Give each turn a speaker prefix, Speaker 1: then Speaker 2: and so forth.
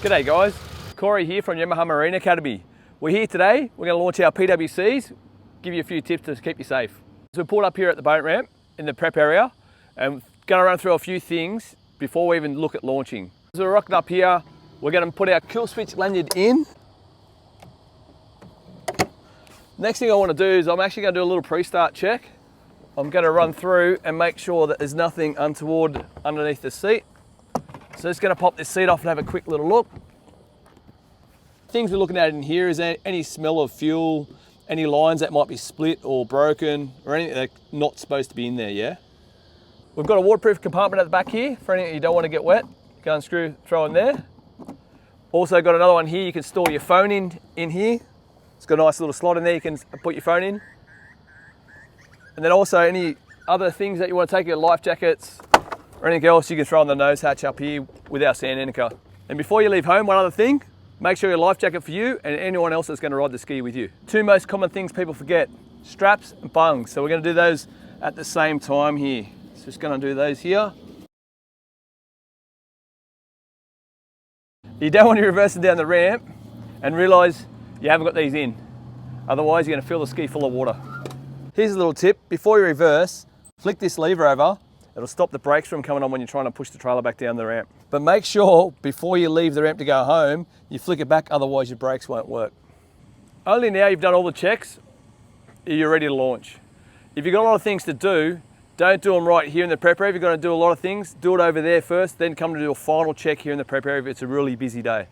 Speaker 1: G'day guys, Corey here from Yamaha Marine Academy. We're here today, we're going to launch our PWCs, give you a few tips to keep you safe. So we pulled up here at the boat ramp in the prep area and going to run through a few things before we even look at launching. So we're rocking up here, we're going to put our kill switch lanyard in. Next thing I want to do is I'm actually going to do a little pre-start check. I'm going to run through and make sure that there's nothing untoward underneath the seat. So just going to pop this seat off and have a quick little look. Things we're looking at in here is any smell of fuel, any lines that might be split or broken, or anything that's not supposed to be in there, yeah? We've got a waterproof compartment at the back here for anything you don't want to get wet. Go and throw in there. Also got another one here, you can store your phone in here. It's got a nice little slot in there, you can put your phone in. And then also any other things that you want to take, your life jackets or anything else, you can throw on the nose hatch up here with our sand anchor. And before you leave home, one other thing, make sure your life jacket for you and anyone else that's going to ride the ski with you. Two most common things people forget, straps and bungs. So we're going to do those at the same time here. So just going to do those here. You don't want to be reversing down the ramp and realise you haven't got these in. Otherwise you're going to fill the ski full of water. Here's a little tip, before you reverse, flick this lever over. It'll stop the brakes from coming on when you're trying to push the trailer back down the ramp. But make sure before you leave the ramp to go home, you flick it back, otherwise your brakes won't work. Only now you've done all the checks, you're ready to launch. If you've got a lot of things to do, don't do them right here in the prep area. If you're going to do a lot of things, do it over there first, then come to do a final check here in the prep area if it's a really busy day.